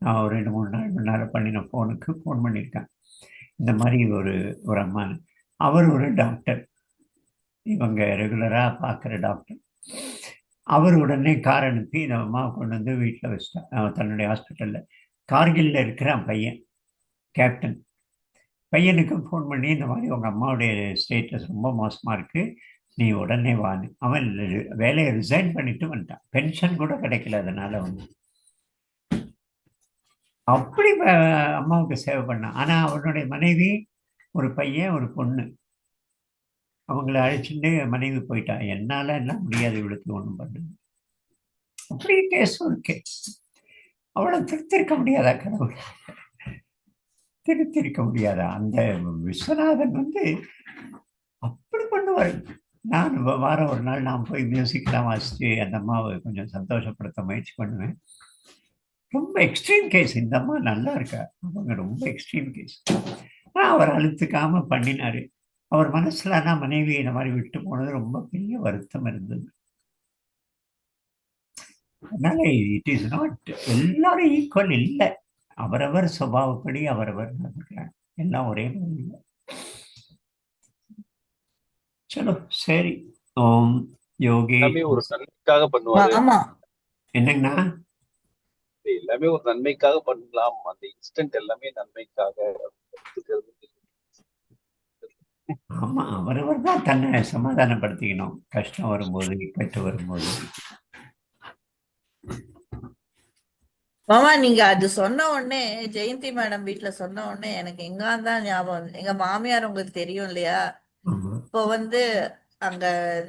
S1: நான் ஒரு 2-3 நாள் முன்னால் பண்ணின ஃபோனுக்கு ஃபோன் பண்ணியிருக்கேன். இந்த மாதிரி ஒரு அம்மா, அவர் ஒரு டாக்டர், இவங்க ரெகுலராக பார்க்குற டாக்டர். அவர் உடனே கார் அனுப்பி இந்த அம்மாவை கொண்டு வந்து வீட்டில் வச்சிட்டான், தன்னுடைய ஹாஸ்பிட்டலில். கார்கில்ல இருக்கிறான் பையன், கேப்டன். பையனுக்கு ஃபோன் பண்ணி இந்த மாதிரி உங்கள் அம்மாவுடைய ஸ்டேட்டஸ் ரொம்ப மோசமாக இருக்குது, நீ உடனே வான்னு. அவன் வேலையை ரிசைன் பண்ணிட்டு வந்துட்டான். பென்ஷன் கூட கிடைக்கல அதனால வந்து. அப்படி அம்மாவுக்கு சேவை பண்ணான். ஆனால் அவனுடைய மனைவி, ஒரு பையன் ஒரு பொண்ணு, அவங்கள அழைச்சிட்டு மனைவி போயிட்டான். என்னால் எல்லாம் முடியாது, இவளுக்கு ஒன்றும் பண்ணுது. அப்படி கேஸும் இருக்கு. அவளை திருத்திருக்க முடியாதா கடவுள், திருத்திருக்க முடியாதா? அந்த விஸ்வநாதன் வந்து அப்படி பண்ணுவார். நான் வாரம் ஒரு நாள் நான் போய் மியூசிக்லாம் வாசித்து அந்த அம்மாவை கொஞ்சம் சந்தோஷப்படுத்த முயற்சி பண்ணுவேன். ரொம்ப எக்ஸ்ட்ரீம் கேஸ், இந்த அம்மா நல்லா இருக்கா, அவங்க ரொம்ப எக்ஸ்ட்ரீம் கேஸ். ஆனால் அவர் அழுத்துக்காம பண்ணினாரு. அவர் மனசுல நான் மனைவி இந்த மாதிரி விட்டு போனது ரொம்ப பெரிய வருத்தம் இருந்தது. அதனால இட் இஸ் நாட் எல்லாரும் ஈக்குவல் இல்லை, அவரவர் சுபாவப்படி அவரவர் நடக்கிறாங்க, எல்லாம் ஒரே மாதிரி இல்லை. சலோ சரி. ஓம் யோகி.
S5: எல்லாமே ஒரு நன்மைக்காக பண்ணுவாரு.
S3: ஆமா
S1: என்னங்கண்ணா?
S5: எல்லாமே ஒரு நன்மைக்காக பண்ணலாம், அந்த இன்ஸ்டன்ட் எல்லாமே நன்மைக்காக.
S1: ஆமா, அவரவர் தான் தன்னை சமாதானப்படுத்திக்கணும், கஷ்டம் வரும்போது, இக்கட்டு வரும்போது.
S3: மாமா, நீங்க அது சொன்ன உடனே, ஜெயந்தி மேடம் வீட்டுல சொன்ன உடனே எனக்கு எங்க தான் ஞாபகம் வந்து, எங்க மாமியார் உங்களுக்கு தெரியும் இல்லையா,
S1: ஆமா.
S3: இப்போ வந்து அங்க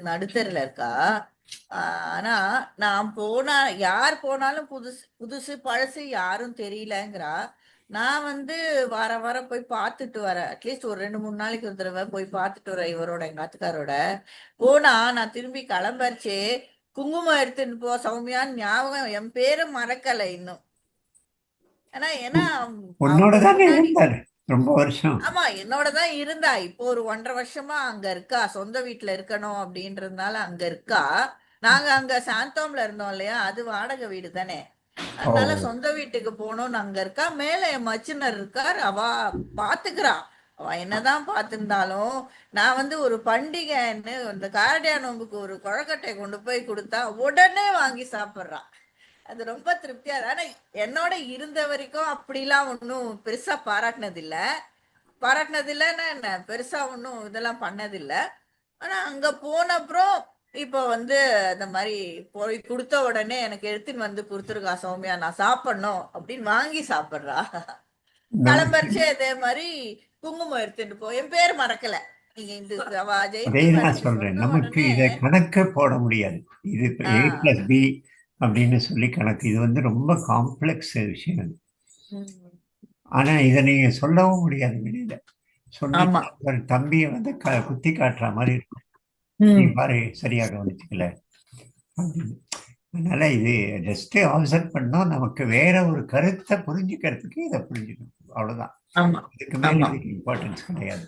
S3: நடுத்தருல இருக்கா. ஆனா நான் போனா, யார் போனாலும் புதுசு புதுசு பழசு யாரும் தெரியலங்கிறா. நான் வந்து வாரம் வாரம் போய் பார்த்துட்டு வரேன். அட்லீஸ்ட் ஒரு 2 3 நாளைக்கு ஒரு தடவை போய் பார்த்துட்டு வரேன் இவரோட எங்க ஆத்துக்காரோட. போனா நான் திரும்பி கிளம்பரிச்சே குங்குமம் எடுத்துட்டு போ சௌமியான்னு ஞாபகம் என் பேரை மறக்கல இன்னும். ஏன்னா
S1: உன்னோட
S3: அவங்க
S1: தானே
S3: முன்னாடி
S1: இருந்தாரு ரொம்ப வருஷம்.
S3: ஆமா என்னோட தான் இருந்தா. இப்போ ஒரு 1.5 வருஷமா அங்க இருக்கா. சொந்த வீட்டுல இருக்கணும் அப்படின்றதுனால அங்க இருக்கா. நாங்க அங்க சாந்தோம்ல இருந்தோம் இல்லையா, அது வாடகை வீடு தானே. அதனால சொந்த வீட்டுக்கு போகணும்னு அங்க இருக்கா. மேல என் மச்சினர் இருக்கார், அவ பாத்துக்கிறா. அவ என்னதான் பார்த்திருந்தாலும் நான் வந்து ஒரு பண்டிகைன்னு இந்த காரடியா நோம்புக்கு ஒரு கொழக்கட்டை கொண்டு போய் கொடுத்தா உடனே வாங்கி சாப்பிட்றா. அது ரொம்ப திருப்தியா. ஆனா என்னோட இருந்த வரைக்கும் அப்படிலாம் ஒன்றும் பெருசா பாராட்டினதில்லைன்னா என்ன பெருசா ஒன்றும் இதெல்லாம் பண்ணதில்லை. ஆனா அங்க போன அப்புறம் இப்ப வந்து இந்த மாதிரி போய் கொடுத்த உடனே எனக்கு எடுத்துன்னு வந்து கொடுத்துருக்கா சௌமியா, நான் சாப்பிடணும் அப்படின்னு வாங்கி சாப்பிட்றா. கிளம்பரிச்சு அதே மாதிரி குங்குமம் எடுத்துட்டு போ, என் பேர் மறக்கல. நீங்க இந்த
S1: அதே நான் சொல்றேன், நமக்கு இதை கணக்கு போட முடியாது. இது A+B அப்படின்னு சொல்லி கணக்கு. இது வந்து ரொம்ப காம்ப்ளெக்ஸ் விஷயம் அது. ஆனா இதை நீங்க சொல்லவும் முடியாது வெளியில. சொன்னீங்க ஒரு தம்பியை வந்து குத்தி காட்டுற மாதிரி இருக்கும். நீ பாரு சரியா கவனிச்சுக்கல அப்படின்னு. அதனால இது ஜஸ்ட் ஆப்சர்வ் பண்ணோம். நமக்கு வேற ஒரு கருத்தை புரிஞ்சுக்கிறதுக்கு இதை புரிஞ்சுக்கணும், அவ்வளவுதான். இதுக்கு மேல இதுக்கு இம்பார்ட்டன்ஸ் கிடையாது.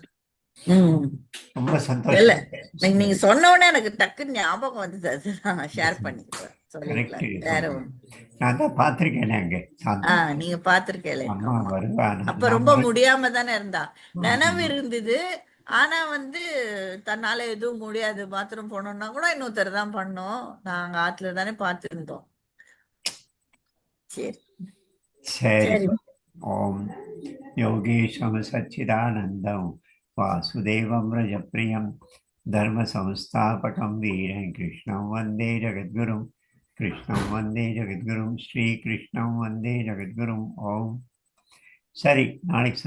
S1: ரொம்ப சந்தோஷம்.
S3: நீங்க சொன்ன உடனே எனக்கு டக்குன்னு ஞாபகம் வந்தது, அதுதான் ஷேர் பண்ணிக்கிறேன்.
S1: நான் தான் பாத்திருக்கேன் அங்க.
S3: நீங்க பாத்திருக்கேன்.
S1: அம்மா வருவான்.
S3: அப்ப ரொம்ப முடியாம தானே இருந்தா. நினைவு இருந்தது. ஆனா வந்து தன்னால எதுவும் முடியாது. பாத்ரூம் போனோம்னா கூட இன்னொருத்தர் தான் பண்ணோம். நாங்க ஆத்துல தானே பார்த்திருந்தோம். சரி
S1: சரி. ஓம் யோகேஷம் சச்சிதானந்தம் வாசுதேவம் ரஜப்ரியம் தர்ம சம்ஸ்தாபகம் வீரம் கிருஷ்ணம் வந்தே ஜகத்குரும். கிருஷ்ணம் வந்தே ஜகத்குரும். ஸ்ரீ கிருஷ்ணம் வந்தே ஜகத்குரும். ஓம். சரி, நாளைக்கு